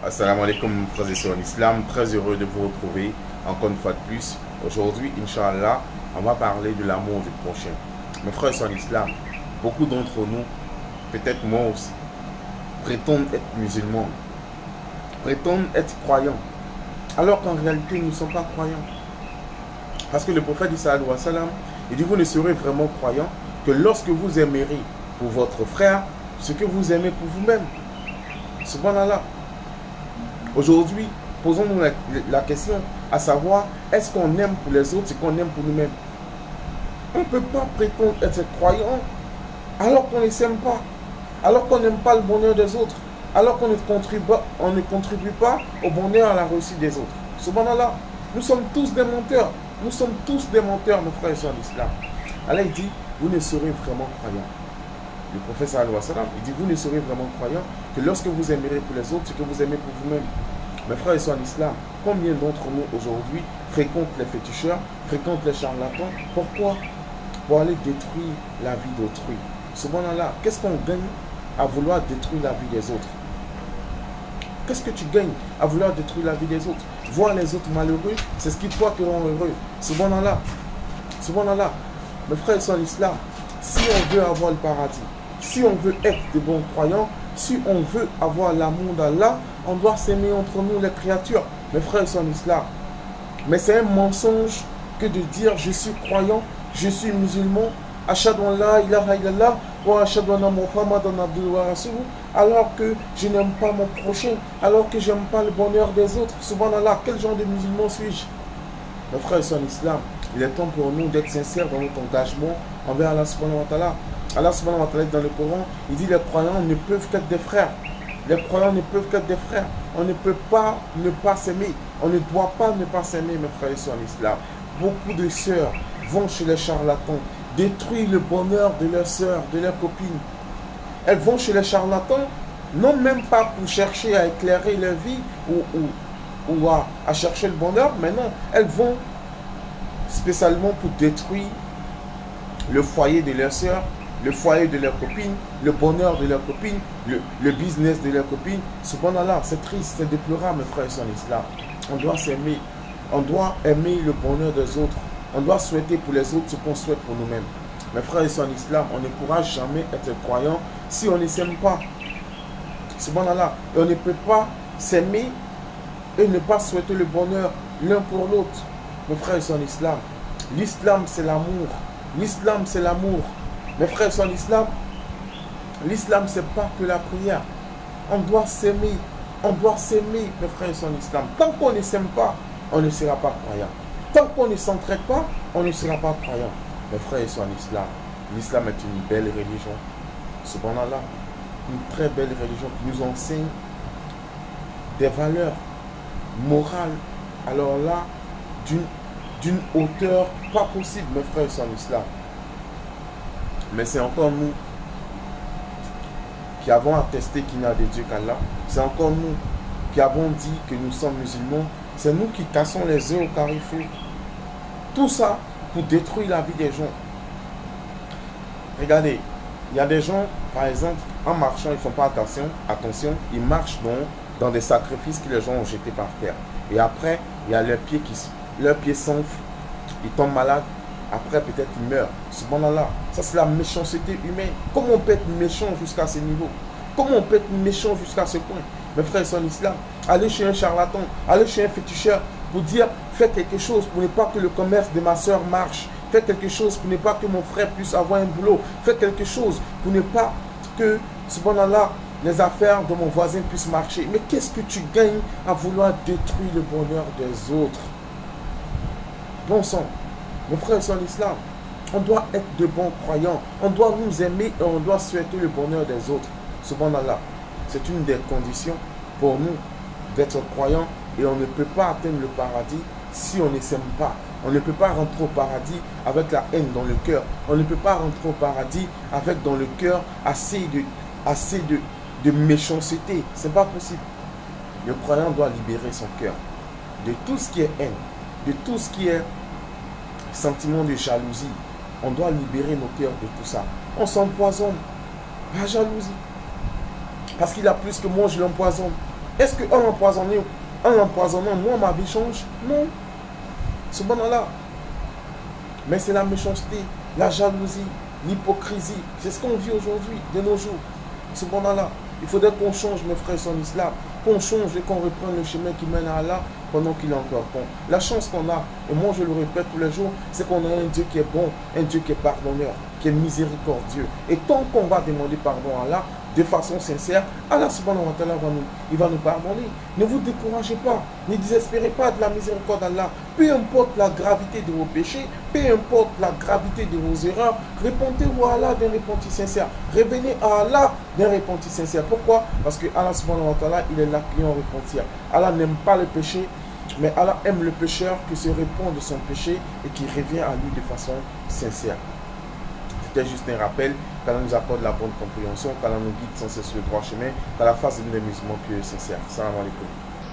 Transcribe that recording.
Assalamu alaikum frères et sœurs en islam, très heureux de vous retrouver encore une fois de plus. Aujourd'hui, Inch'Allah, on va parler de l'amour du prochain. Mes frères et sœurs en islam, beaucoup d'entre nous, peut-être moi aussi, prétendent être musulmans, prétendent être croyants, alors qu'en réalité nous ne sommes pas croyants. Parce que le prophète sallallahu alayhi wa sallam, il dit: vous ne serez vraiment croyants que lorsque vous aimerez pour votre frère ce que vous aimez pour vous-même. Subhanallah. Aujourd'hui, posons-nous la question, à savoir, est-ce qu'on aime pour les autres ce qu'on aime pour nous-mêmes? On ne peut pas prétendre être croyant alors qu'on ne s'aime pas, alors qu'on n'aime pas le bonheur des autres, alors qu'on ne contribue pas au bonheur et à la réussite des autres. Subhanallah, nous sommes tous des menteurs. Nous sommes tous des menteurs, mes frères et sœurs d'islam. Allah il dit: vous ne serez vraiment croyants. Le prophète sallallahu alayhi wa sallam, il dit: vous ne serez vraiment croyants que lorsque vous aimerez pour les autres ce que vous aimez pour vous-même. Mes frères et sœurs en islam, combien d'entre nous aujourd'hui fréquentent les féticheurs, fréquentent les charlatans? Pourquoi? Pour aller détruire la vie d'autrui. Subhanallah, qu'est-ce qu'on gagne à vouloir détruire la vie des autres? Qu'est-ce que tu gagnes à vouloir détruire la vie des autres? Voir les autres malheureux, c'est ce qui toi te rend heureux. Subhanallah. Subhanallah. Mes frères et sœurs en islam, si on veut avoir le paradis, si on veut être de bons croyants, si on veut avoir l'amour d'Allah, on doit s'aimer entre nous les créatures. Mes frères et sœurs en islam. Mais c'est un mensonge que de dire: je suis croyant, je suis musulman, ashhadu an la ilaha illallah wa ashhadu anna muhammadan abduhu wa rasuluhu, alors que je n'aime pas mon prochain, alors que je n'aime pas le bonheur des autres. Subhanallah, quel genre de musulman suis-je? Mes frères et sœurs en islam, il est temps pour nous d'être sincères dans notre engagement envers Allah subhanahu wa ta'ala. Allah subhanahu wa ta'ala dans le Coran, il dit: les croyants ne peuvent qu'être des frères. Les croyants ne peuvent qu'être des frères. On ne peut pas ne pas s'aimer. On ne doit pas ne pas s'aimer, mes frères et sœurs en islam. Beaucoup de sœurs vont chez les charlatans, détruire le bonheur de leurs sœurs, de leurs copines. Elles vont chez les charlatans, non même pas pour chercher à éclairer leur vie ou à chercher le bonheur, mais non, elles vont spécialement pour détruire le foyer de leurs sœurs, le foyer de leurs copines, le bonheur de leurs copines, le business de leurs copines. Subhanallah, c'est triste, c'est déplorable, mes frères et sœurs en islam. On doit s'aimer, on doit aimer le bonheur des autres, on doit souhaiter pour les autres ce qu'on souhaite pour nous-mêmes. Mes frères et sœurs en islam, on ne pourra jamais être croyant si on ne s'aime pas. Subhanallah, on ne peut pas s'aimer et ne pas souhaiter le bonheur l'un pour l'autre. Mes frères et sœurs en islam, l'islam c'est l'amour. L'islam c'est l'amour. Mes frères et sœurs en l'islam c'est pas que la prière. On doit s'aimer. On doit s'aimer, mes frères et sœurs en islam. Tant qu'on ne s'aime pas, on ne sera pas croyant. Tant qu'on ne s'entraide pas, on ne sera pas croyant. Mes frères et sœurs en islam, l'islam est une belle religion. Subhanallah, une très belle religion qui nous enseigne des valeurs morales. Alors là, d'une hauteur pas possible, mes frères et sœurs en islam. Mais c'est encore nous qui avons attesté qu'il n'y a de Dieu qu'Allah. C'est encore nous qui avons dit que nous sommes musulmans. C'est nous qui cassons les œufs au carrefour. Tout ça pour détruire la vie des gens. Regardez, il y a des gens, par exemple, en marchant, ils ne font pas attention, ils marchent dans des sacrifices que les gens ont jetés par terre. Et après, il y a leurs pieds s'enflent, ils tombent malades. Après, peut-être ils meurent. Subhanallah, ça c'est la méchanceté humaine. Comment on peut être méchant jusqu'à ce niveau? Comment on peut être méchant jusqu'à ce point? Mes frères et sœurs en islam, aller chez un charlatan, aller chez un féticheur pour dire: fais quelque chose pour ne pas que le commerce de ma soeur marche. Fais quelque chose pour ne pas que mon frère puisse avoir un boulot. Fais quelque chose pour ne pas que, subhanallah, les affaires de mon voisin puissent marcher. Mais qu'est-ce que tu gagnes à vouloir détruire le bonheur des autres? Bon sang. Mes frères et sœurs en islam, on doit être de bons croyants. On doit nous aimer et on doit souhaiter le bonheur des autres. Subhanallah, c'est une des conditions pour nous d'être croyants. Et on ne peut pas atteindre le paradis si on ne s'aime pas. On ne peut pas rentrer au paradis avec la haine dans le cœur. On ne peut pas rentrer au paradis avec dans le cœur assez de méchanceté. Ce n'est pas possible. Le croyant doit libérer son cœur de tout ce qui est haine, de tout ce qui est sentiment de jalousie. On doit libérer nos cœurs de tout ça. On s'empoisonne. La jalousie. Parce qu'il a plus que moi, je l'empoisonne. Est-ce qu'en l'empoisonnant, moi, ma vie change? Non. Subhanallah. Mais c'est la méchanceté, la jalousie, l'hypocrisie. C'est ce qu'on vit aujourd'hui, de nos jours. Subhanallah. Il faudrait qu'on change, mes frères, son islam. Qu'on change et qu'on reprenne le chemin qui mène à Allah pendant qu'il est encore bon. La chance qu'on a, et moi je le répète tous les jours, c'est qu'on a un Dieu qui est bon, un Dieu qui est pardonneur, qui est miséricordieux. Et tant qu'on va demander pardon à Allah de façon sincère, Allah subhanahu wa ta'ala il va nous pardonner. Ne vous découragez pas, ne désespérez pas de la miséricorde d'Allah. Peu importe la gravité de vos péchés, peu importe la gravité de vos erreurs, répondez-vous à Allah d'un repentir sincère. Revenez à Allah d'un repentir sincère. Pourquoi? Parce que Allah subhanahu wa ta'ala, il est là qui en repentir. Allah n'aime pas le péché, mais Allah aime le pécheur qui se répand de son péché et qui revient à lui de façon sincère. C'était juste un rappel qu'Allah nous accorde la bonne compréhension, qu'Allah nous guide sans cesse le droit chemin, qu'Allah fasse de nous des musulmans pieux et sincères. Salam alaikum.